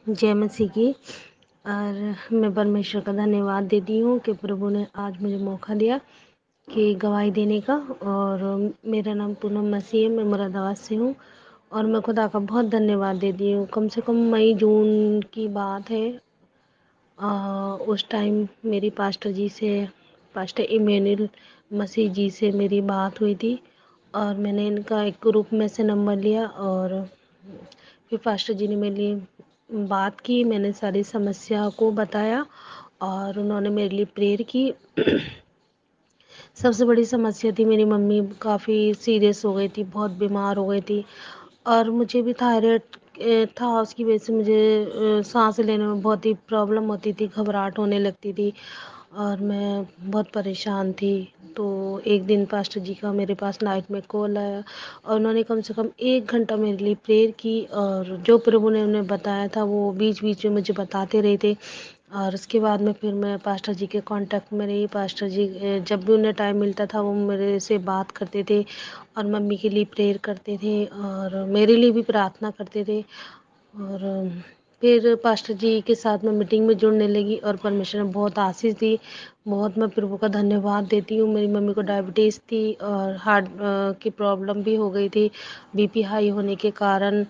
जय मसीह की। और मैं परमेश्वर का धन्यवाद देती हूँ कि प्रभु ने आज मुझे मौका दिया कि गवाही देने का। और मेरा नाम पूनम मसीह है, मैं मुरादाबाद से हूँ। और मैं खुदा का बहुत धन्यवाद देती हूँ। कम से कम मई जून की बात है। उस टाइम मेरी पास्टर जी से, पास्टर इमैनुअल मसीह जी से मेरी बात हुई थी। और मैंने इनका एक ग्रुप में से नंबर लिया और फिर पास्टर जी ने मेरे लिए बात की। मैंने सारी समस्या को बताया और उन्होंने मेरे लिए प्रेयर की। सबसे बड़ी समस्या थी, मेरी मम्मी काफ़ी सीरियस हो गई थी, बहुत बीमार हो गई थी। और मुझे भी थायराइड था, उसकी वजह से मुझे सांस लेने में बहुत ही प्रॉब्लम होती थी, घबराहट होने लगती थी और मैं बहुत परेशान थी। तो एक दिन पास्टर जी का मेरे पास नाइट में कॉल आया और उन्होंने कम से कम 1 घंटा मेरे लिए प्रेयर की। और जो प्रभु ने उन्हें बताया था वो बीच बीच में मुझे बताते रहे थे। और उसके बाद में फिर मैं पास्टर जी के कांटेक्ट में रही। पास्टर जी जब भी उन्हें टाइम मिलता था वो मेरे से बात करते थे और मम्मी के लिए प्रेयर करते थे और मेरे लिए भी प्रार्थना करते थे। और फिर पास्टर जी के साथ मैं मीटिंग में जुड़ने लगी और परमेश्वर ने बहुत आशीष दी। बहुत मैं प्रभु का धन्यवाद देती हूँ। मेरी मम्मी को डायबिटीज़ थी और हार्ट की प्रॉब्लम भी हो गई थी, बीपी हाई होने के कारण।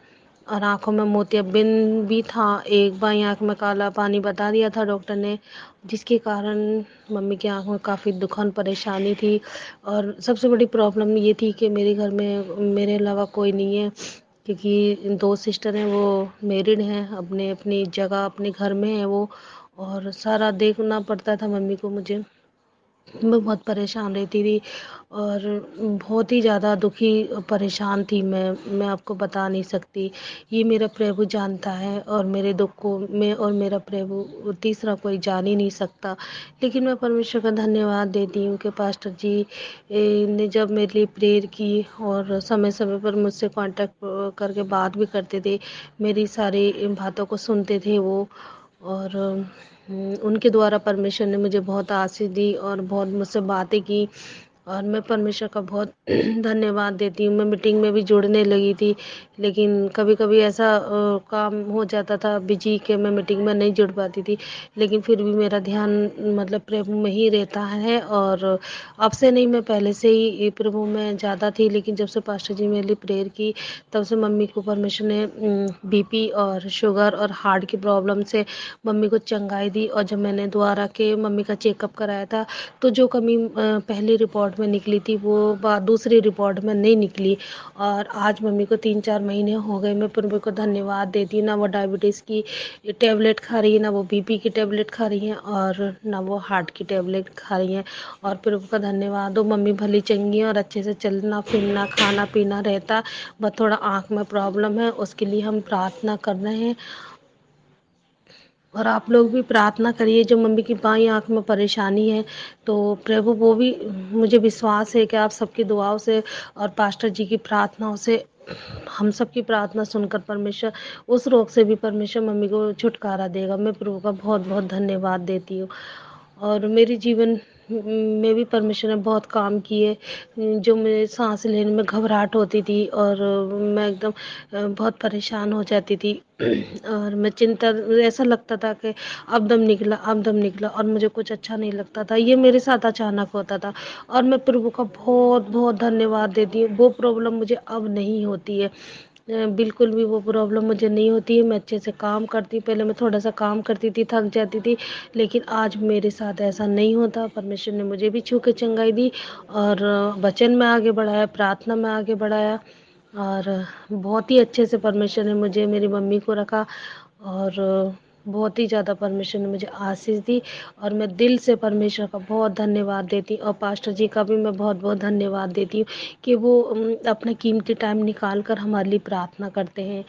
और आँखों में मोतियाबिंद भी था, एक बाई आँख में काला पानी बता दिया था डॉक्टर ने, जिसके कारण मम्मी की आँख में काफ़ी दुखन परेशानी थी। और सबसे बड़ी प्रॉब्लम ये थी कि मेरे घर में मेरे अलावा कोई नहीं है, क्योंकि 2 सिस्टर हैं, वो मैरिड हैं, अपने अपनी जगह अपने घर में है वो। और सारा देखना पड़ता था मम्मी को मुझे। मैं बहुत परेशान रहती थी और बहुत ही ज़्यादा दुखी परेशान थी मैं आपको बता नहीं सकती। ये मेरा प्रभु जानता है और मेरे दुख को मैं और मेरा प्रभु तीसरा कोई जान ही नहीं सकता। लेकिन मैं परमेश्वर का धन्यवाद देती हूँ कि पास्टर जी ने जब मेरे लिए प्रेयर की और समय समय पर मुझसे कांटेक्ट करके बात भी करते थे, मेरी सारी बातों को सुनते थे वो। और उनके द्वारा परमेश्वर ने मुझे बहुत आशीष दी और बहुत मुझसे बातें की। और मैं परमेश्वर का बहुत धन्यवाद देती हूँ। मैं मीटिंग में भी जुड़ने लगी थी, लेकिन कभी कभी ऐसा काम हो जाता था बिजी कि मैं मीटिंग में नहीं जुड़ पाती थी। लेकिन फिर भी मेरा ध्यान मतलब प्रभु में ही रहता है। और अब से नहीं, मैं पहले से ही प्रभु में ज़्यादा थी, लेकिन जब से पास्टर जी मेरे लिए प्रेयर की तब से मम्मी को परमेश्वर ने बीपी और शुगर और हार्ट की प्रॉब्लम से मम्मी को चंगाई दी। और जब मैंने दोबारा के मम्मी का चेकअप कराया था तो जो कमी पहली रिपोर्ट में निकली थी वो बात दूसरी रिपोर्ट में नहीं निकली। और आज मम्मी को 3-4 महीने हो गए। मैं प्रभु को धन्यवाद देती हूँ, ना वो डायबिटीज़ की टेबलेट खा रही है, ना वो बीपी की टेबलेट खा रही हैं और ना वो हार्ट की टेबलेट खा रही हैं। और प्रभु का धन्यवाद हो, मम्मी भली चंगी है और अच्छे से चलना फिरना खाना पीना रहता। बस थोड़ा आँख में प्रॉब्लम है, उसके लिए हम प्रार्थना कर रहे हैं। और आप लोग भी प्रार्थना करिए, जो मम्मी की बाईं आँख में परेशानी है तो प्रभु वो भी, मुझे विश्वास है कि आप सबकी दुआओं से और पास्टर जी की प्रार्थनाओं से हम सब की प्रार्थना सुनकर परमेश्वर उस रोग से भी परमेश्वर मम्मी को छुटकारा देगा। मैं प्रभु का बहुत बहुत धन्यवाद देती हूँ। और मेरे जीवन में भी परमेश्वर ने बहुत काम किए। जो मेरे सांस लेने में घबराहट होती थी और मैं एकदम बहुत परेशान हो जाती थी और मैं चिंता, ऐसा लगता था कि अब दम निकला अब दम निकला और मुझे कुछ अच्छा नहीं लगता था। ये मेरे साथ अचानक होता था और मैं प्रभु का बहुत बहुत धन्यवाद देती हूँ। वो प्रॉब्लम मुझे अब नहीं होती है, बिल्कुल भी वो प्रॉब्लम मुझे नहीं होती है। मैं अच्छे से काम करती, पहले मैं थोड़ा सा काम करती थी थक जाती थी, लेकिन आज मेरे साथ ऐसा नहीं होता। परमेश्वर ने मुझे भी छू के चंगाई दी और वचन में आगे बढ़ाया, प्रार्थना में आगे बढ़ाया। और बहुत ही अच्छे से परमेश्वर ने मुझे, मेरी मम्मी को रखा और बहुत ही ज़्यादा परमेश्वर ने मुझे आशीष दी। और मैं दिल से परमेश्वर का बहुत धन्यवाद देती हूँ और पास्टर जी का भी मैं बहुत बहुत धन्यवाद देती हूँ कि वो अपना कीमती टाइम निकाल कर हमारे लिए प्रार्थना करते हैं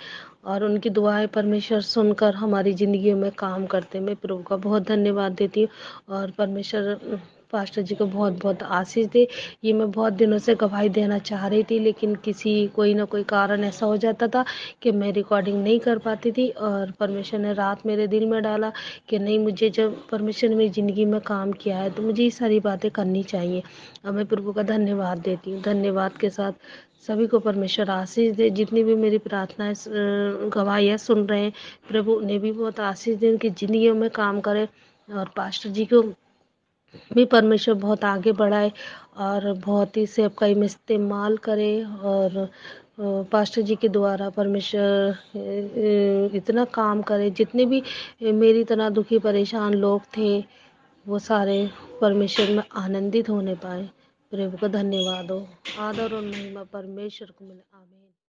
और उनकी दुआएं परमेश्वर सुनकर हमारी ज़िंदगी में काम करते हैं। मैं प्रभु का बहुत धन्यवाद देती हूँ और परमेश्वर پاسٹر جی کو بہت بہت آشیش دے۔ یہ میں بہت دنوں سے گواہی دینا چاہ رہی تھی، لیکن کوئی نہ کوئی کارن ایسا ہو جاتا تھا کہ میں ریکارڈنگ نہیں کر پاتی تھی، اور پرمیشور نے رات میرے دل میں ڈالا کہ نہیں، مجھے جب پرمیشور نے میری زندگی میں کام کیا ہے تو مجھے یہ ساری باتیں کرنی چاہیے، اور میں پربھو کا دھنیہ واد دیتی ہوں۔ دھنیہ واد کے ساتھ سبھی کو پرمیشور آشیش دے، جتنی بھی میری پرارتھنائیں گواہیاں سن رہے ہیں، پربھو انہیں بھی بہت آشیش دے، ان کی زندگیوں میں کام کرے، اور پاسٹر جی کو بھی پرمیشور بہت آگے بڑھائے اور بہت ہی سیوکائی میں استعمال کرے، اور پاسٹر جی کے دوارا پرمیشور اتنا کام کرے، جتنے بھی میری طرح دکھی پریشان لوگ تھے وہ سارے پرمیشور میں آنندت ہونے پائے۔ پربھو کا دھنیہ واد ہو، آدر اور مہیما پرمیشور کو ملے، آمین۔